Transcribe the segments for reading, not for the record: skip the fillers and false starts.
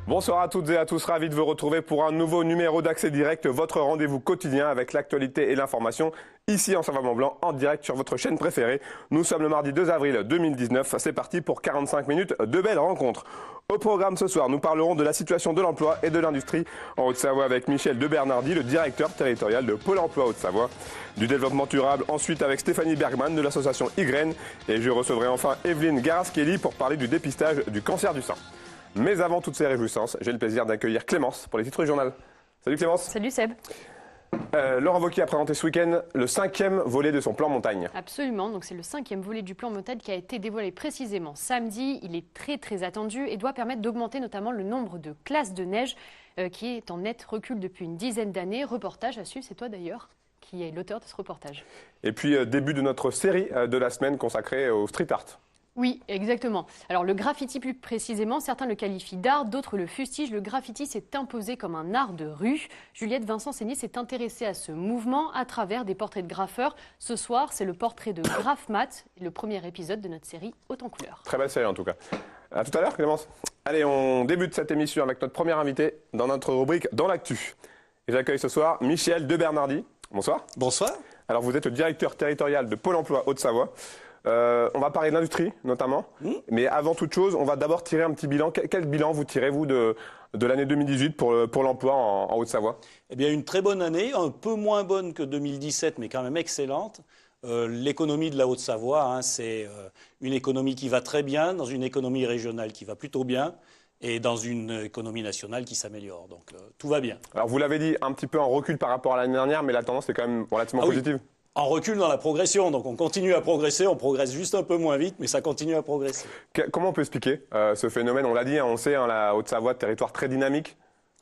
Bonsoir à toutes et à tous, ravi de vous retrouver pour un nouveau numéro d'Accès Direct, votre rendez-vous quotidien avec l'actualité et l'information, ici en Savoie-Mont-Blanc, en direct sur votre chaîne préférée. Nous sommes le mardi 2 avril 2019, c'est parti pour 45 minutes de belles rencontres. Au programme ce soir, nous parlerons de la situation de l'emploi et de l'industrie en Haute-Savoie avec Michel de Bernardi, le directeur territorial de Pôle emploi Haute-Savoie. Du développement durable ensuite avec Stéphanie Bergman de l'association YGREN. Et je recevrai enfin Evelyne Garaskeli pour parler du dépistage du cancer du sein. Mais avant toutes ces réjouissances, j'ai le plaisir d'accueillir Clémence pour les titres du journal. Salut Clémence. Salut Seb. Laurent Wauquiez a présenté ce week-end le 5e volet de son plan montagne. Absolument, donc c'est le 5e volet du plan montagne qui a été dévoilé précisément samedi. Il est très attendu et doit permettre d'augmenter notamment le nombre de classes de neige qui est en net recul depuis une dizaine d'années. Reportage à suivre, c'est toi d'ailleurs qui est l'auteur de ce reportage. Et puis début de notre série de la semaine consacrée au street art. Oui, exactement. Alors le graffiti plus précisément, certains le qualifient d'art, d'autres le fustigent. Le graffiti s'est imposé comme un art de rue. Juliette Vincent-Sény s'est intéressée à ce mouvement à travers des portraits de graffeurs. Ce soir, c'est le portrait de Graffmat, le premier épisode de notre série Haute en couleurs. Très belle série en tout cas. À tout à l'heure Clémence. Allez, on débute cette émission avec notre premier invité dans notre rubrique Dans l'actu. Et j'accueille ce soir Michel de Bernardi. Bonsoir. Bonsoir. Alors vous êtes le directeur territorial de Pôle emploi Haute-Savoie. On va parler de l'industrie notamment, mais avant toute chose, on va d'abord tirer un petit bilan. Quel bilan vous tirez-vous de l'année 2018 pour l'emploi en Haute-Savoie? Eh bien, une très bonne année, un peu moins bonne que 2017, mais quand même excellente. L'économie de la Haute-Savoie, c'est une économie qui va très bien, dans une économie régionale qui va plutôt bien, et dans une économie nationale qui s'améliore. Donc tout va bien. Alors vous l'avez dit, un petit peu en recul par rapport à l'année dernière, mais la tendance est quand même relativement positive. Oui. En recul dans la progression, donc on continue à progresser, on progresse juste un peu moins vite, mais ça continue à progresser. Comment on peut expliquer ce phénomène? On l'a dit, on sait, la Haute-Savoie, territoire très dynamique.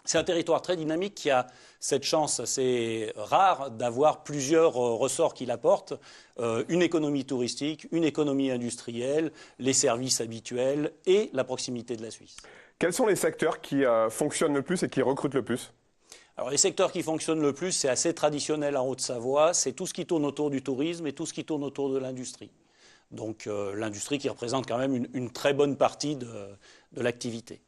C'est un territoire très dynamique qui a cette chance assez rare d'avoir plusieurs ressorts qui l'apportent. Une économie touristique, une économie industrielle, les services habituels et la proximité de la Suisse. Quels sont les secteurs qui fonctionnent le plus et qui recrutent le plus? Alors les secteurs qui fonctionnent le plus, c'est assez traditionnel en Haute-Savoie, c'est tout ce qui tourne autour du tourisme et tout ce qui tourne autour de l'industrie. Donc l'industrie qui représente quand même une très bonne partie de l'activité.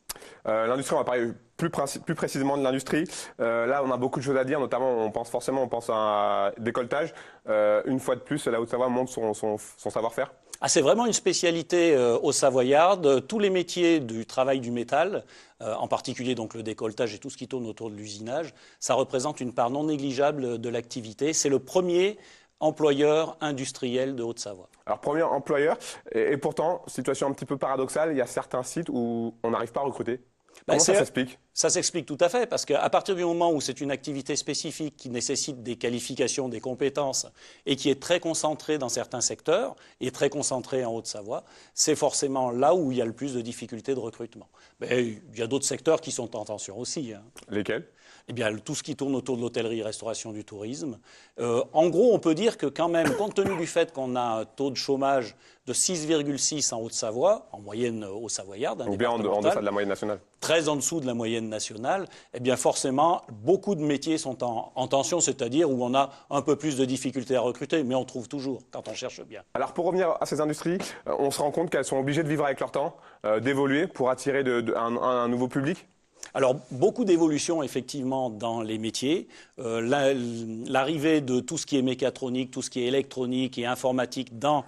L'industrie, on va parler plus précisément de l'industrie. Là, on a beaucoup de choses à dire, notamment on pense à décolletage. Une fois de plus, la Haute-Savoie montre son savoir-faire. C'est vraiment une spécialité aux Savoyardes. Tous les métiers du travail du métal, en particulier donc le décolletage et tout ce qui tourne autour de l'usinage, ça représente une part non négligeable de l'activité. C'est le premier employeur industriel de Haute-Savoie. Alors premier employeur, et pourtant, situation un petit peu paradoxale, il y a certains sites où on n'arrive pas à recruter. Comment ça s'explique? Ça s'explique tout à fait, parce qu'à partir du moment où c'est une activité spécifique qui nécessite des qualifications, des compétences, et qui est très concentrée dans certains secteurs, et très concentrée en Haute-Savoie, c'est forcément là où il y a le plus de difficultés de recrutement. Mais il y a d'autres secteurs qui sont en tension aussi. Lesquels? Eh bien, tout ce qui tourne autour de l'hôtellerie, restauration, du tourisme. En gros, on peut dire que quand même, compte tenu du fait qu'on a un taux de chômage de 6,6 en Haute-Savoie, en moyenne au Savoyarde. Ou bien en deçà de la moyenne nationale. Très en dessous de la moyenne nationale, eh bien forcément, beaucoup de métiers sont en tension, c'est-à-dire où on a un peu plus de difficultés à recruter, mais on trouve toujours quand on cherche bien. Alors pour revenir à ces industries, on se rend compte qu'elles sont obligées de vivre avec leur temps, d'évoluer pour attirer un nouveau public? Alors, beaucoup d'évolutions, effectivement, dans les métiers. L'arrivée de tout ce qui est mécatronique, tout ce qui est électronique et informatique dans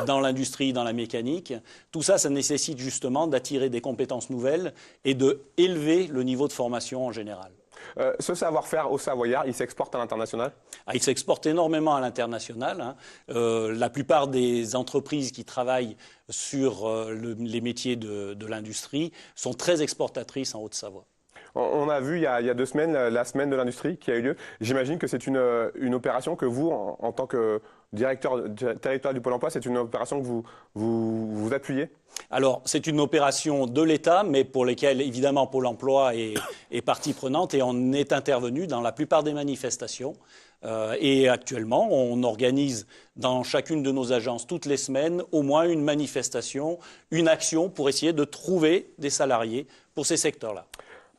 l'industrie, dans la mécanique, tout ça, ça nécessite justement d'attirer des compétences nouvelles et d'élever le niveau de formation en général. Ce savoir-faire au Savoyard, il s'exporte à l'international? Il s'exporte énormément à l'international. La plupart des entreprises qui travaillent sur les métiers de l'industrie sont très exportatrices en Haute-Savoie. On a vu il y a 2 semaines la semaine de l'industrie qui a eu lieu. J'imagine que c'est une opération que vous, en tant que directeur territorial du Pôle emploi, c'est une opération que vous appuyez? Alors, c'est une opération de l'État, mais pour lesquelles, évidemment, Pôle emploi est partie prenante et on est intervenu dans la plupart des manifestations. Et actuellement, on organise dans chacune de nos agences, toutes les semaines, au moins une manifestation, une action pour essayer de trouver des salariés pour ces secteurs-là.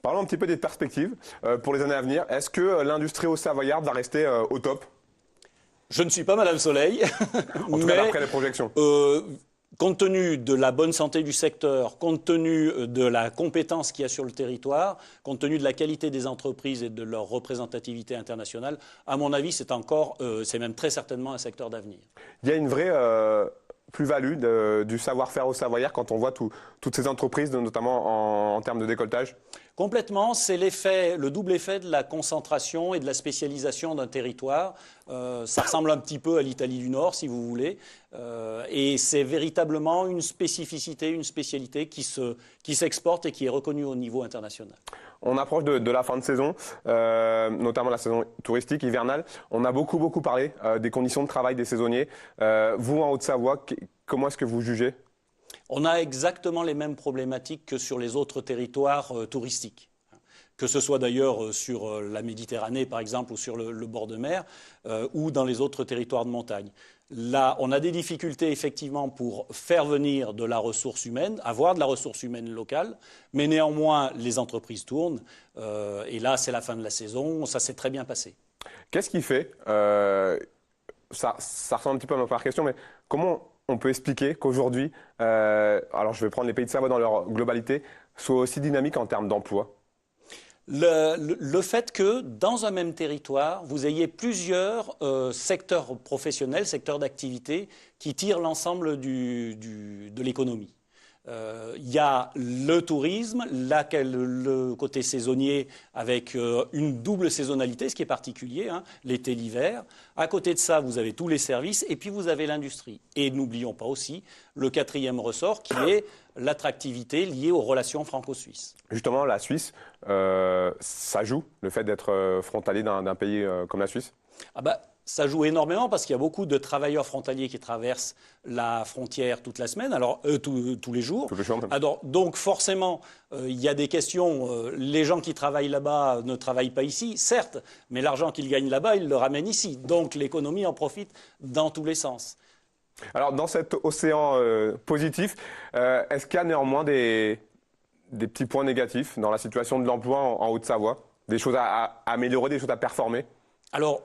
Parlons un petit peu des perspectives pour les années à venir. Est-ce que l'industrie au Savoyard va rester au top? Je ne suis pas Madame Soleil. En tout cas, d'après les projections. Compte tenu de la bonne santé du secteur, compte tenu de la compétence qu'il y a sur le territoire, compte tenu de la qualité des entreprises et de leur représentativité internationale, à mon avis, c'est même très certainement un secteur d'avenir. Il y a une vraie plus-value du savoir-faire au Savoyard quand on voit toutes ces entreprises, notamment en termes de décolletage? Complètement, c'est le double effet de la concentration et de la spécialisation d'un territoire. Ça ressemble un petit peu à l'Italie du Nord, si vous voulez. Et c'est véritablement une spécificité, une spécialité qui s'exporte et qui est reconnue au niveau international. On approche de la fin de saison, notamment la saison touristique hivernale. On a beaucoup parlé des conditions de travail des saisonniers. Vous, en Haute-Savoie, comment est-ce que vous jugez? On a exactement les mêmes problématiques que sur les autres territoires touristiques. Que ce soit d'ailleurs sur la Méditerranée, par exemple, ou sur le bord de mer, ou dans les autres territoires de montagne. Là, on a des difficultés effectivement pour faire venir de la ressource humaine, avoir de la ressource humaine locale, mais néanmoins, les entreprises tournent. Et là, c'est la fin de la saison, ça s'est très bien passé. Qu'est-ce qui fait ça ressemble un petit peu à ma première question, mais comment on peut expliquer qu'aujourd'hui, alors je vais prendre les Pays de Savoie dans leur globalité, soient aussi dynamiques en termes d'emploi? Le fait que dans un même territoire, vous ayez plusieurs secteurs professionnels, secteurs d'activité qui tirent l'ensemble de l'économie. Il y a le tourisme, le côté saisonnier avec une double saisonnalité, ce qui est particulier, hein, l'été, l'hiver. À côté de ça, vous avez tous les services et puis vous avez l'industrie. Et n'oublions pas aussi le quatrième ressort qui est l'attractivité liée aux relations franco-suisses. Justement, la Suisse, ça joue, le fait d'être frontalier d'un pays comme la Suisse? Ça joue énormément parce qu'il y a beaucoup de travailleurs frontaliers qui traversent la frontière toute la semaine, tous les jours. Tous les jours. Alors, donc forcément, il y a des questions. Les gens qui travaillent là-bas ne travaillent pas ici, certes, mais l'argent qu'ils gagnent là-bas, ils le ramènent ici. Donc l'économie en profite dans tous les sens. Alors, dans cet océan positif, est-ce qu'il y a néanmoins des petits points négatifs dans la situation de l'emploi en Haute-Savoie? Des choses à améliorer, des choses à performer? Alors,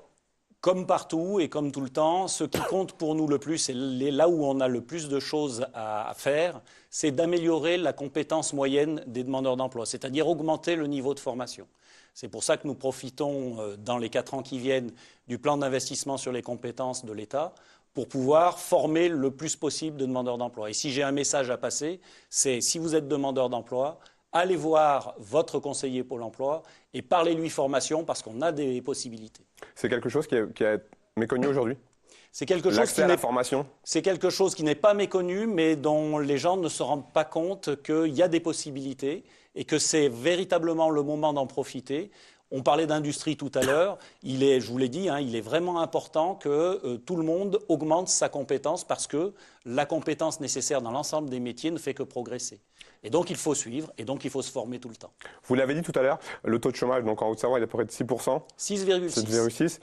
comme partout et comme tout le temps, ce qui compte pour nous le plus, et là où on a le plus de choses à faire, c'est d'améliorer la compétence moyenne des demandeurs d'emploi, c'est-à-dire augmenter le niveau de formation. C'est pour ça que nous profitons, dans les 4 ans qui viennent, du plan d'investissement sur les compétences de l'État pour pouvoir former le plus possible de demandeurs d'emploi. Et si j'ai un message à passer, c'est si vous êtes demandeur d'emploi, allez voir votre conseiller Pôle emploi et parlez-lui formation parce qu'on a des possibilités. C'est quelque chose qui est méconnu aujourd'hui? C'est quelque chose qui n'est pas méconnu, mais dont les gens ne se rendent pas compte qu'il y a des possibilités et que c'est véritablement le moment d'en profiter. On parlait d'industrie tout à l'heure. Je vous l'ai dit, hein, il est vraiment important que tout le monde augmente sa compétence parce que la compétence nécessaire dans l'ensemble des métiers ne fait que progresser. Et donc, il faut suivre et donc, il faut se former tout le temps. Vous l'avez dit tout à l'heure, le taux de chômage donc en Haute-Savoie est à peu près de 6%. 6,6.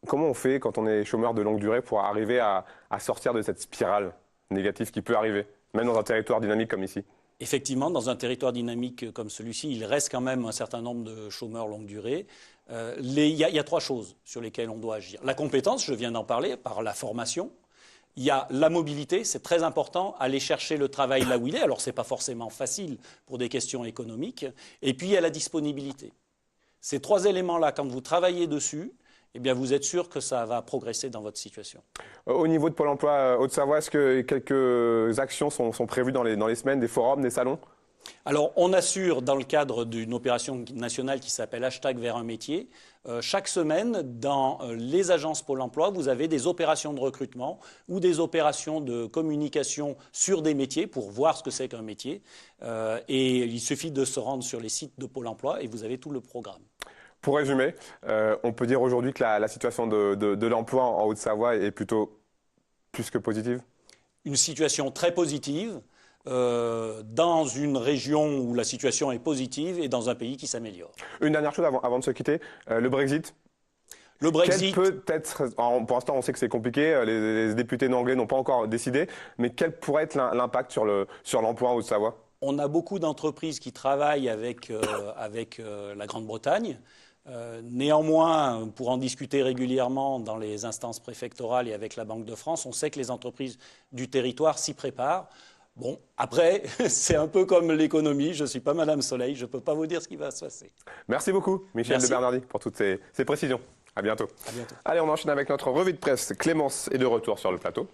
Comment on fait quand on est chômeur de longue durée pour arriver à sortir de cette spirale négative qui peut arriver, même dans un territoire dynamique comme ici? Effectivement, dans un territoire dynamique comme celui-ci, il reste quand même un certain nombre de chômeurs longue durée. Il y a 3 choses sur lesquelles on doit agir. La compétence, je viens d'en parler, par la formation. Il y a la mobilité, c'est très important, aller chercher le travail là où il est. Alors, ce n'est pas forcément facile pour des questions économiques. Et puis, il y a la disponibilité. Ces 3 éléments-là, quand vous travaillez dessus, eh bien, vous êtes sûr que ça va progresser dans votre situation. Au niveau de Pôle emploi Haute-Savoie, est-ce que quelques actions sont prévues dans les semaines, des forums, des salons? Alors, on assure dans le cadre d'une opération nationale qui s'appelle #vers un métier. Chaque semaine, dans les agences Pôle emploi, vous avez des opérations de recrutement ou des opérations de communication sur des métiers pour voir ce que c'est qu'un métier. Et il suffit de se rendre sur les sites de Pôle emploi et vous avez tout le programme. Pour résumer, on peut dire aujourd'hui que la situation de l'emploi en Haute-Savoie est plutôt plus que positive? Une situation très positive dans une région où la situation est positive et dans un pays qui s'améliore. Une dernière chose avant de se quitter, le Brexit. Le Brexit. Quel peut être, pour l'instant on sait que c'est compliqué, les députés anglais n'ont pas encore décidé, mais quel pourrait être l'impact sur l'emploi en Haute-Savoie? On a beaucoup d'entreprises qui travaillent avec la Grande-Bretagne. Néanmoins, pour en discuter régulièrement dans les instances préfectorales et avec la Banque de France, on sait que les entreprises du territoire s'y préparent. Bon, après, c'est un peu comme l'économie. Je ne suis pas Madame Soleil, je ne peux pas vous dire ce qui va se passer. Merci beaucoup, Michel de Bernardi, pour toutes ces précisions. À bientôt. À bientôt. Allez, on enchaîne avec notre revue de presse. Clémence est de retour sur le plateau.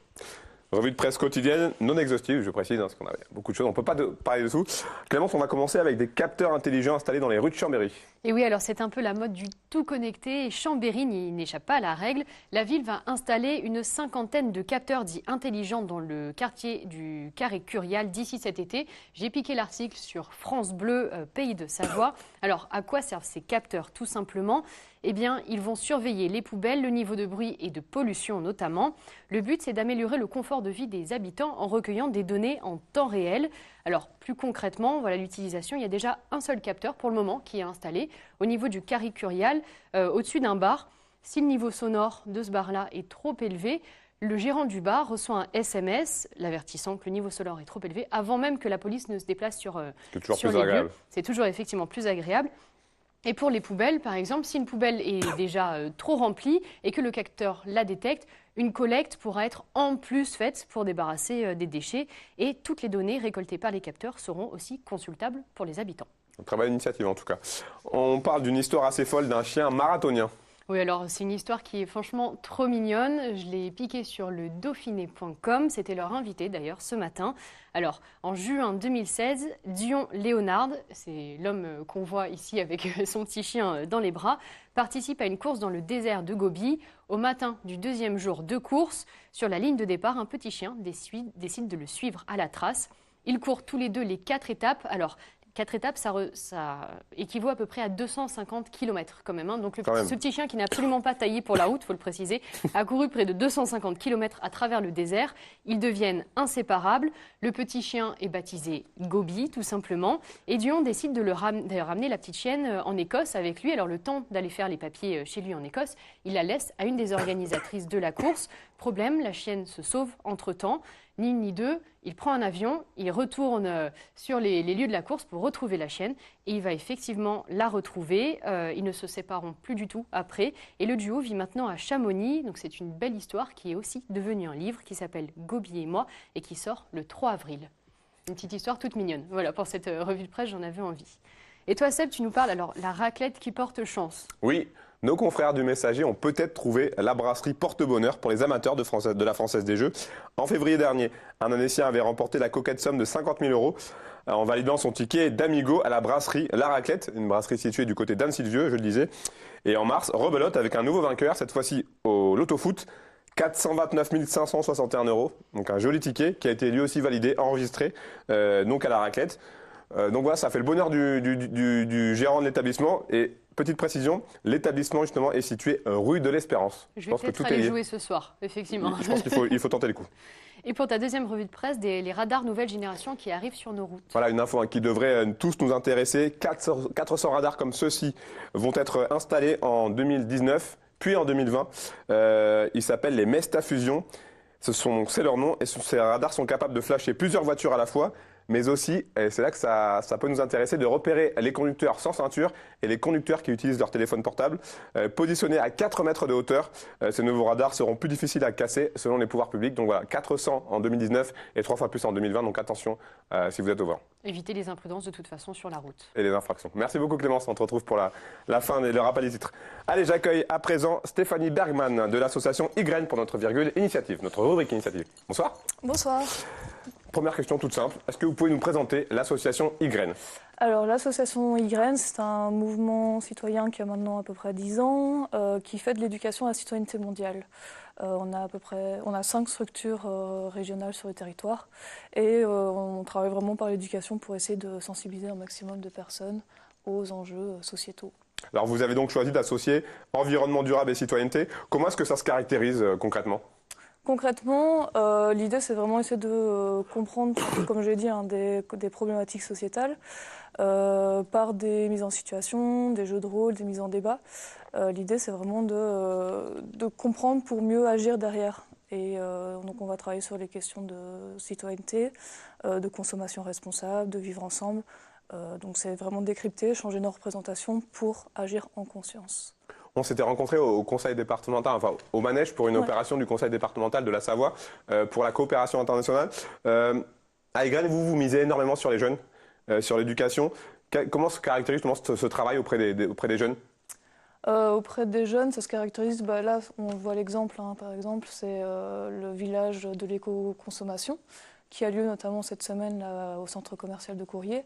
Revue de presse quotidienne, non exhaustive, je précise, parce qu'on a beaucoup de choses, on ne peut pas parler de tout. Clémence, on va commencer avec des capteurs intelligents installés dans les rues de Chambéry. Et oui, alors c'est un peu la mode du tout connecté et Chambéry n'échappe pas à la règle. La ville va installer une 50aine de capteurs dits intelligents dans le quartier du Carré Curial d'ici cet été. J'ai piqué l'article sur France Bleu, Pays de Savoie. Alors, à quoi servent ces capteurs? Tout simplement, eh bien, ils vont surveiller les poubelles, le niveau de bruit et de pollution notamment. Le but, c'est d'améliorer le confort de vie des habitants en recueillant des données en temps réel. Alors, plus concrètement, voilà l'utilisation. Il y a déjà un seul capteur pour le moment qui est installé au niveau du Carré Curial, au-dessus d'un bar. Si le niveau sonore de ce bar-là est trop élevé, le gérant du bar reçoit un SMS l'avertissant que le niveau sonore est trop élevé avant même que la police ne se déplace sur les lieux. C'est toujours effectivement plus agréable. Et pour les poubelles, par exemple, si une poubelle est déjà trop remplie et que le capteur la détecte, une collecte pourra être en plus faite pour débarrasser des déchets. Et toutes les données récoltées par les capteurs seront aussi consultables pour les habitants. Très bonne initiative en tout cas. On parle d'une histoire assez folle d'un chien marathonien. Oui, alors c'est une histoire qui est franchement trop mignonne. Je l'ai piquée sur le Dauphiné.com. C'était leur invité d'ailleurs ce matin. Alors, en juin 2016, Dion Léonard, c'est l'homme qu'on voit ici avec son petit chien dans les bras, participe à une course dans le désert de Gobi. Au matin du deuxième jour de course, sur la ligne de départ, un petit chien décide de le suivre à la trace. Ils courent tous les deux les 4 étapes. Alors, 4 étapes, ça équivaut à peu près à 250 km quand même. Hein. Donc ce petit chien qui n'est absolument pas taillé pour la route, il faut le préciser, a couru près de 250 km à travers le désert. Ils deviennent inséparables. Le petit chien est baptisé Gobi, tout simplement. Et Dion décide de ramener la petite chienne en Écosse avec lui. Alors le temps d'aller faire les papiers chez lui en Écosse, il la laisse à une des organisatrices de la course. Problème, la chienne se sauve entre-temps. Ni une ni deux, il prend un avion, il retourne sur les lieux de la course pour retrouver la chienne et il va effectivement la retrouver. Ils ne se sépareront plus du tout après et le duo vit maintenant à Chamonix. Donc c'est une belle histoire qui est aussi devenue un livre qui s'appelle Gobi et moi et qui sort le 3 avril. Une petite histoire toute mignonne. Voilà, pour cette revue de presse, j'en avais envie. Et toi Seb, tu nous parles alors la raclette qui porte chance. Oui. Nos confrères du Messager ont peut-être trouvé la brasserie porte-bonheur pour les amateurs de la Française des Jeux. En février dernier, un Annécien avait remporté la coquette somme de 50 000 € en validant son ticket d'Amigo à la brasserie La Raclette, une brasserie située du côté d'Annecy-le-Vieux, je le disais. Et en mars, rebelote avec un nouveau vainqueur, cette fois-ci au Loto-Foot, 429 561 €. Donc un joli ticket qui a été lui aussi validé, enregistré donc à La Raclette. Donc voilà, ça fait le bonheur du gérant de l'établissement. Et petite précision, l'établissement justement est situé rue de l'Espérance. Je vais peut-être aller jouer ce soir, effectivement. Je pense qu'il faut tenter le coup. Et pour ta deuxième revue de presse, les radars nouvelle génération qui arrivent sur nos routes. Voilà une info qui devrait tous nous intéresser. 400 radars comme ceux-ci vont être installés en 2019, puis en 2020. Ils s'appellent les Mesta Fusion. C'est leur nom et ces radars sont capables de flasher plusieurs voitures à la fois. Mais aussi, et c'est là que ça peut nous intéresser, de repérer les conducteurs sans ceinture et les conducteurs qui utilisent leur téléphone portable. Positionnés à 4 mètres de hauteur, ces nouveaux radars seront plus difficiles à casser selon les pouvoirs publics. Donc voilà, 400 en 2019 et 3 fois plus en 2020. Donc attention si vous êtes au volant. Évitez les imprudences de toute façon sur la route. Et les infractions. Merci beaucoup Clémence, on te retrouve pour la fin et le rappel des titres. Allez, j'accueille à présent Stéphanie Bergman de l'association Y pour notre virgule initiative, notre rubrique initiative. Bonsoir. Bonsoir. Première question toute simple, est-ce que vous pouvez nous présenter l'association Y? Alors l'association Y, c'est un mouvement citoyen qui a maintenant à peu près 10 ans, qui fait de l'éducation à la citoyenneté mondiale. On a 5 structures régionales sur le territoire et on travaille vraiment par l'éducation pour essayer de sensibiliser un maximum de personnes aux enjeux sociétaux. Alors vous avez donc choisi d'associer environnement durable et citoyenneté. Comment est-ce que ça se caractérise concrètement ? Concrètement, l'idée c'est vraiment essayer de comprendre, comme j'ai dit, des problématiques sociétales par des mises en situation, des jeux de rôle, des mises en débat. L'idée c'est vraiment de comprendre pour mieux agir derrière. Et donc on va travailler sur les questions de citoyenneté, de consommation responsable, de vivre ensemble, Donc c'est vraiment décrypter, changer nos représentations pour agir en conscience. On s'était rencontrés au conseil départemental, enfin au manège pour une opération du conseil départemental de la Savoie pour la coopération internationale. À Ygraine, vous misez énormément sur les jeunes, sur l'éducation. Comment se caractérise justement ce travail auprès des jeunes? Auprès des jeunes, ça se caractérise, là on voit l'exemple, par exemple, c'est le village de l'éco-consommation qui a lieu notamment cette semaine là, au centre commercial de Courrier.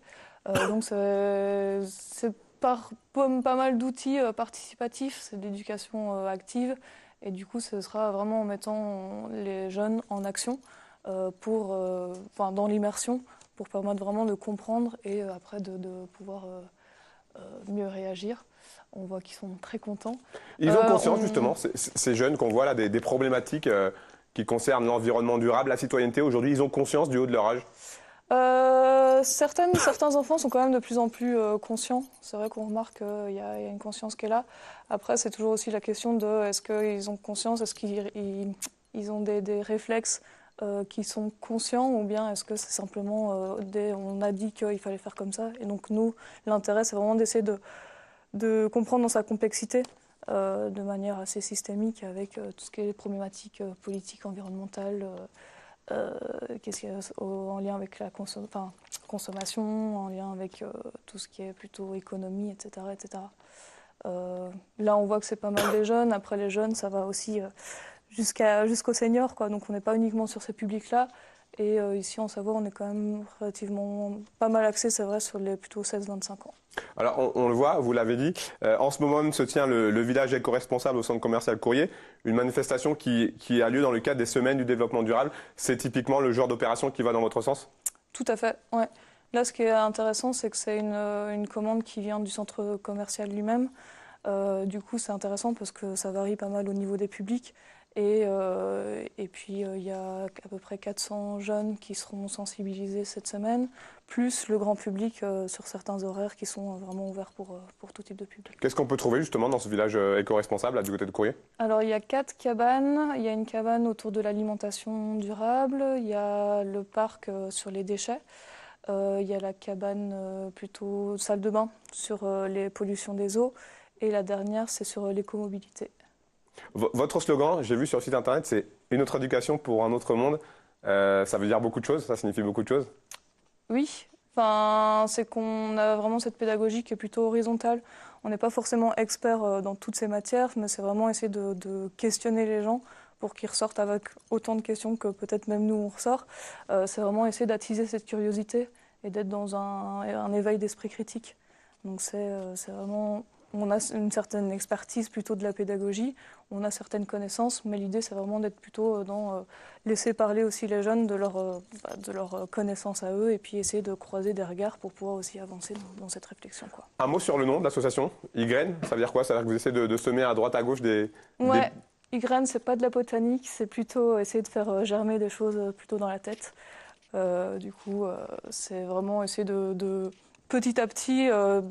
Donc c'est par pas mal d'outils participatifs, c'est de l'éducation active et du coup ce sera vraiment en mettant les jeunes en action dans l'immersion pour permettre vraiment de comprendre et après de pouvoir mieux réagir. On voit qu'ils sont très contents. Ils ont conscience justement, ces jeunes qu'on voit là, des problématiques qui concernent l'environnement durable, la citoyenneté. Aujourd'hui, ils ont conscience du haut de leur âge? Certains enfants sont quand même de plus en plus conscients. C'est vrai qu'on remarque qu'il y a une conscience qui est là. Après, c'est toujours aussi la question de est-ce qu'ils ont conscience, est-ce qu'ils ont des réflexes qui sont conscients ou bien est-ce que c'est simplement on a dit qu'il fallait faire comme ça. Et donc nous, l'intérêt, c'est vraiment d'essayer de comprendre dans sa complexité de manière assez systémique avec tout ce qui est problématiques politiques, environnementales, qu'est-ce qu'il y a en lien avec la consommation, en lien avec tout ce qui est plutôt économie, etc. etc. Là, on voit que c'est pas mal des jeunes. Après, les jeunes, ça va aussi jusqu'aux seniors, quoi. Donc, on n'est pas uniquement sur ces publics-là. Et ici, en Savoie, on est quand même relativement pas mal axé, c'est vrai, sur les plutôt 16-25 ans. Alors, on le voit, vous l'avez dit, en ce moment se tient le village éco-responsable au centre commercial Courrier, une manifestation qui a lieu dans le cadre des semaines du développement durable. C'est typiquement le genre d'opération qui va dans votre sens? Tout à fait, ouais. Là, ce qui est intéressant, c'est que c'est une commande qui vient du centre commercial lui-même. Du coup, c'est intéressant parce que ça varie pas mal au niveau des publics. Et puis, il y a à peu près 400 jeunes qui seront sensibilisés cette semaine, plus le grand public sur certains horaires qui sont vraiment ouverts pour tout type de public. Qu'est-ce qu'on peut trouver justement dans ce village éco-responsable, du côté de Courrier? Alors, il y a 4 cabanes. Il y a une cabane autour de l'alimentation durable. Il y a le parc sur les déchets. Il y a la cabane plutôt salle de bain sur les pollutions des eaux. Et la dernière, c'est sur l'écomobilité. Votre slogan, j'ai vu sur le site internet, c'est « Une autre éducation pour un autre monde ». Ça veut dire beaucoup de choses, ça signifie beaucoup de choses? Oui, c'est qu'on a vraiment cette pédagogie qui est plutôt horizontale. On n'est pas forcément expert dans toutes ces matières, mais c'est vraiment essayer de questionner les gens pour qu'ils ressortent avec autant de questions que peut-être même nous on ressort. C'est vraiment essayer d'attiser cette curiosité et d'être dans un éveil d'esprit critique. Donc c'est vraiment... On a une certaine expertise plutôt de la pédagogie, on a certaines connaissances, mais l'idée c'est vraiment d'être plutôt dans laisser parler aussi les jeunes de leur connaissances à eux et puis essayer de croiser des regards pour pouvoir aussi avancer dans cette réflexion, quoi. Un mot sur le nom de l'association, Ygraine, ça veut dire quoi? Ça veut dire que vous essayez de semer à droite à gauche Ouais, Ygraine, c'est pas de la botanique, c'est plutôt essayer de faire germer des choses plutôt dans la tête. Du coup, c'est vraiment essayer de petit à petit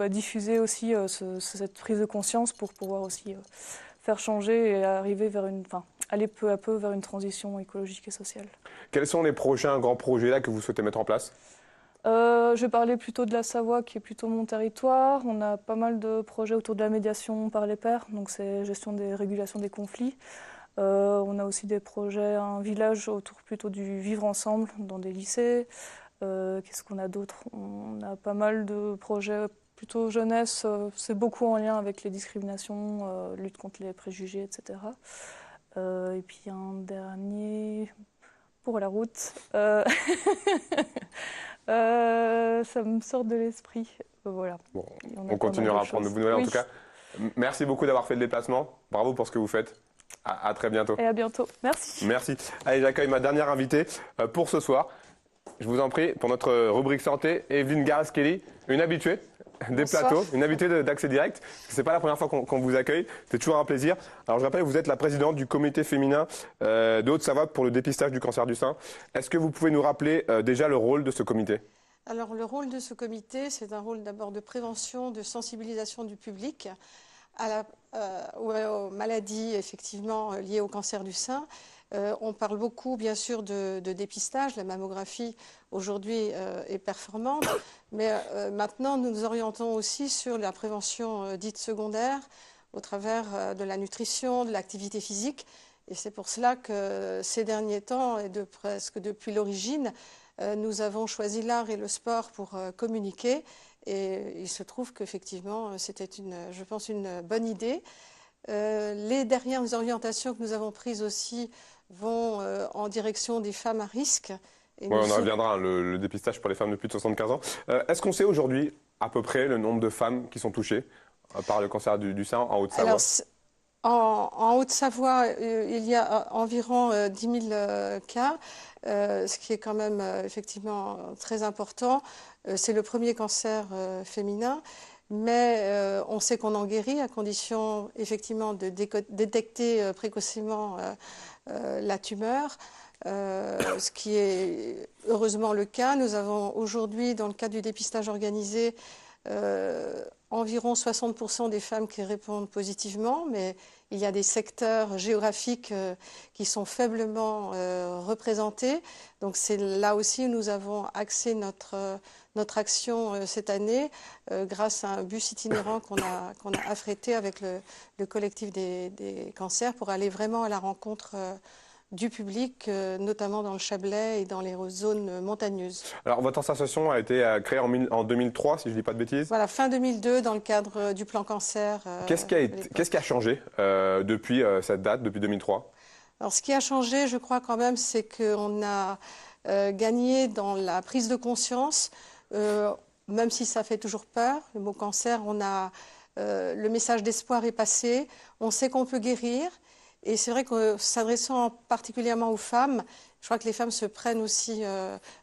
diffuser aussi cette prise de conscience pour pouvoir aussi faire changer et arriver aller peu à peu vers une transition écologique et sociale. Quels sont les prochains grands projets là que vous souhaitez mettre en place? Je vais parler plutôt de la Savoie qui est plutôt mon territoire. On a pas mal de projets autour de la médiation par les pairs, donc c'est gestion des régulations des conflits. On a aussi des projets, un village autour plutôt du vivre ensemble dans des lycées. Qu'est-ce qu'on a d'autre? On a pas mal de projets plutôt jeunesse, c'est beaucoup en lien avec les discriminations, lutte contre les préjugés, etc. Et puis un dernier pour la route. Ça me sort de l'esprit. Voilà. Bon, on continuera à prendre de vos nouvelles en tout cas. Merci beaucoup d'avoir fait le déplacement. Bravo pour ce que vous faites. À très bientôt. Et à bientôt. Merci. Merci. Allez, j'accueille ma dernière invitée pour ce soir. Je vous en prie, pour notre rubrique santé, Evelyne Garas-Kelly, une habituée des plateaux, une habituée d'Accès Direct. Ce n'est pas la première fois qu'on vous accueille, c'est toujours un plaisir. Alors je rappelle, vous êtes la présidente du comité féminin de Haute-Savoie pour le dépistage du cancer du sein. Est-ce que vous pouvez nous rappeler déjà le rôle de ce comité? Alors le rôle de ce comité, c'est un rôle d'abord de prévention, de sensibilisation du public aux maladies effectivement liées au cancer du sein. On parle beaucoup, bien sûr, de dépistage. La mammographie, aujourd'hui, est performante. Mais maintenant, nous nous orientons aussi sur la prévention dite secondaire au travers de la nutrition, de l'activité physique. Et c'est pour cela que ces derniers temps, et presque depuis l'origine, nous avons choisi l'art et le sport pour communiquer. Et il se trouve qu'effectivement, c'était, je pense, une bonne idée. Les dernières orientations que nous avons prises aussi vont en direction des femmes à risque. Oui, on en reviendra, hein, le dépistage pour les femmes de plus de 75 ans. Est-ce qu'on sait aujourd'hui à peu près le nombre de femmes qui sont touchées par le cancer du sein en Haute-Savoie? En Haute-Savoie, il y a environ 10 000 cas, ce qui est quand même effectivement très important. C'est le premier cancer féminin, mais on sait qu'on en guérit à condition effectivement de détecter précocement la tumeur. Ce qui est heureusement le cas. Nous avons aujourd'hui, dans le cadre du dépistage organisé, environ 60% des femmes qui répondent positivement, mais il y a des secteurs géographiques qui sont faiblement représentés. Donc c'est là aussi où nous avons axé notre action cette année grâce à un bus itinérant qu'on a affrété avec le collectif des cancers pour aller vraiment à la rencontre du public, notamment dans le Chablais et dans les zones montagneuses. Alors, votre association a été créée en 2003, si je ne dis pas de bêtises. Voilà, fin 2002, dans le cadre du plan cancer. Qu'est-ce qui a changé depuis cette date, depuis 2003? Alors, ce qui a changé, je crois quand même, c'est qu'on a gagné dans la prise de conscience, même si ça fait toujours peur, le mot cancer, le message d'espoir est passé, on sait qu'on peut guérir. Et c'est vrai que s'adressant particulièrement aux femmes, je crois que les femmes se prennent aussi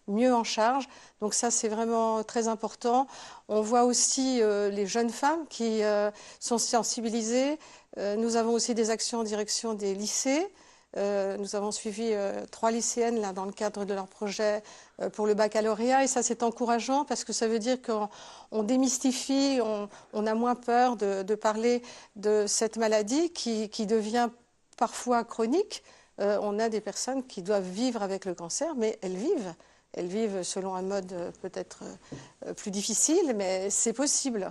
mieux en charge. Donc ça, c'est vraiment très important. On voit aussi les jeunes femmes qui sont sensibilisées. Nous avons aussi des actions en direction des lycées. Nous avons suivi 3 lycéennes là, dans le cadre de leur projet pour le baccalauréat. Et ça, c'est encourageant parce que ça veut dire qu'on démystifie, on a moins peur de parler de cette maladie qui devient parfois chronique. On a des personnes qui doivent vivre avec le cancer, mais elles vivent. Elles vivent selon un mode peut-être plus difficile, mais c'est possible.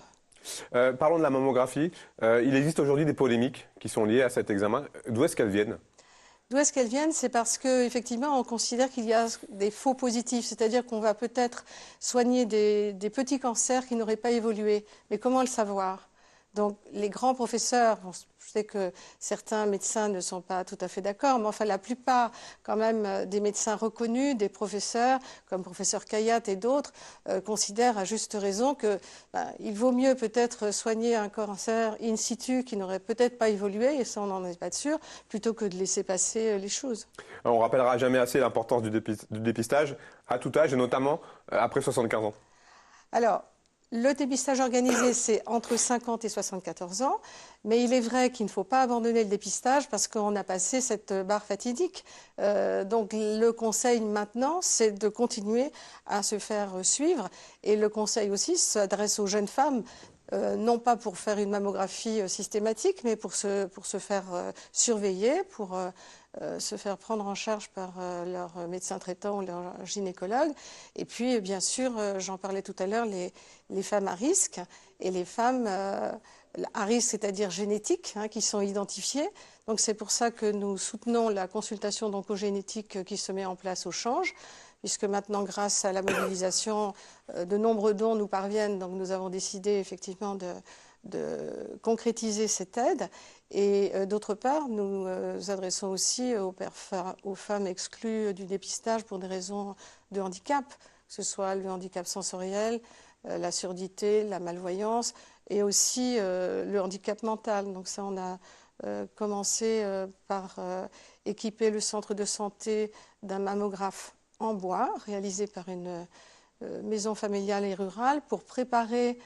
Parlons de la mammographie. Il existe aujourd'hui des polémiques qui sont liées à cet examen. D'où est-ce qu'elles viennent? D'où est-ce qu'elles viennent? C'est parce qu'effectivement, on considère qu'il y a des faux positifs, c'est-à-dire qu'on va peut-être soigner des petits cancers qui n'auraient pas évolué. Mais comment le savoir? Donc, les grands professeurs, je sais que certains médecins ne sont pas tout à fait d'accord, mais enfin, la plupart, quand même, des médecins reconnus, des professeurs, comme professeur Kayat et d'autres, considèrent à juste raison qu'il vaut mieux peut-être soigner un cancer in situ qui n'aurait peut-être pas évolué, et ça, on n'en est pas sûr, plutôt que de laisser passer les choses. Alors, on rappellera jamais assez l'importance du dépistage à tout âge, et notamment après 75 ans. Alors, le dépistage organisé, c'est entre 50 et 74 ans, mais il est vrai qu'il ne faut pas abandonner le dépistage parce qu'on a passé cette barre fatidique. Donc le conseil maintenant, c'est de continuer à se faire suivre. Et le conseil aussi s'adresse aux jeunes femmes, non pas pour faire une mammographie systématique, mais pour se faire surveiller, pour se faire prendre en charge par leur médecin traitant ou leur gynécologue. Et puis, bien sûr, j'en parlais tout à l'heure, les femmes à risque et les femmes à risque, c'est-à-dire génétiques, qui sont identifiées. Donc, c'est pour ça que nous soutenons la consultation d'oncogénétique qui se met en place au Change, puisque maintenant, grâce à la mobilisation, de nombreux dons nous parviennent. Donc, nous avons décidé effectivement de concrétiser cette aide. Et d'autre part, nous adressons aussi aux femmes exclues du dépistage pour des raisons de handicap, que ce soit le handicap sensoriel, la surdité, la malvoyance et aussi le handicap mental. Donc ça, on a commencé par équiper le centre de santé d'un mammographe en bois, réalisé par une maison familiale et rurale, pour préparer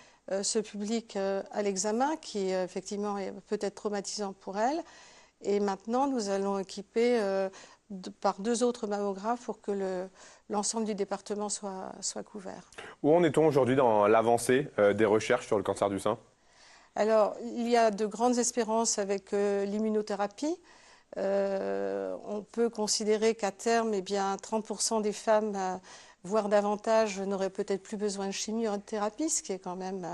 ce public à l'examen qui effectivement est peut-être traumatisant pour elle. Et maintenant, nous allons équiper par 2 autres mammographes pour que l'ensemble du département soit couvert. Où en est-on aujourd'hui dans l'avancée des recherches sur le cancer du sein? Alors, il y a de grandes espérances avec l'immunothérapie. On peut considérer qu'à terme, eh bien, 30% des femmes, voire davantage, n'auraient peut-être plus besoin de chimiothérapie, ce qui est quand même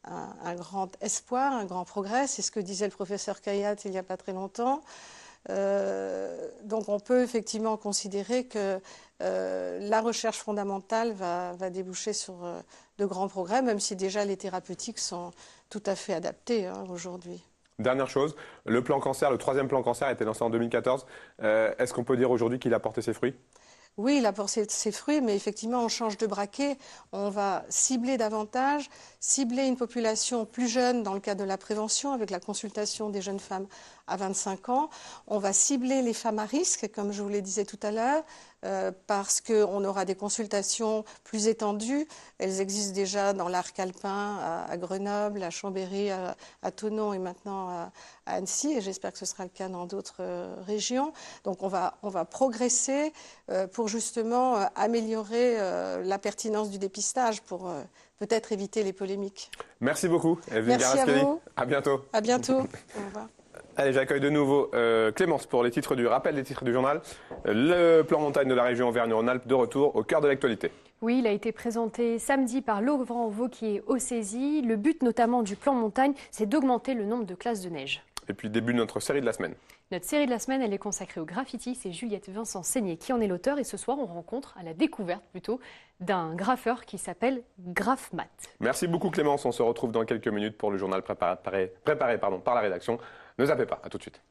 un grand espoir, un grand progrès. C'est ce que disait le professeur Kayat il n'y a pas très longtemps. Donc on peut effectivement considérer que la recherche fondamentale va déboucher sur de grands progrès, même si déjà les thérapeutiques sont tout à fait adaptées aujourd'hui. Dernière chose, le plan cancer, le 3e plan cancer a été lancé en 2014. Est-ce qu'on peut dire aujourd'hui qu'il a porté ses fruits ? Oui, il a porté ses fruits, mais effectivement, on change de braquet. On va cibler davantage, cibler une population plus jeune dans le cadre de la prévention avec la consultation des jeunes femmes à 25 ans. On va cibler les femmes à risque, comme je vous le disais tout à l'heure, parce qu'on aura des consultations plus étendues. Elles existent déjà dans l'arc alpin, à Grenoble, à Chambéry, à Thonon et maintenant à Annecy. Et j'espère que ce sera le cas dans d'autres régions. Donc on va progresser pour justement améliorer la pertinence du dépistage pour peut-être éviter les polémiques. Merci beaucoup, Evelyne Merci Garaskeli. à vous. À bientôt. À bientôt. Au revoir. Allez, j'accueille de nouveau Clémence pour les titres du rappel des titres du journal. Le plan montagne de la région Auvergne-Rhône-Alpes de retour au cœur de l'actualité. Oui, il a été présenté samedi par Laurent Wauquiez au CESI. Le but notamment du plan montagne, c'est d'augmenter le nombre de classes de neige. Et puis début de notre série de la semaine. Notre série de la semaine, elle est consacrée au graffiti. C'est Juliette Vincent-Seigné qui en est l'auteur. Et ce soir, on rencontre, à la découverte plutôt, d'un graffeur qui s'appelle Graffmat. Merci beaucoup Clémence. On se retrouve dans quelques minutes pour le journal préparé par la rédaction. Ne zappez pas, à tout de suite.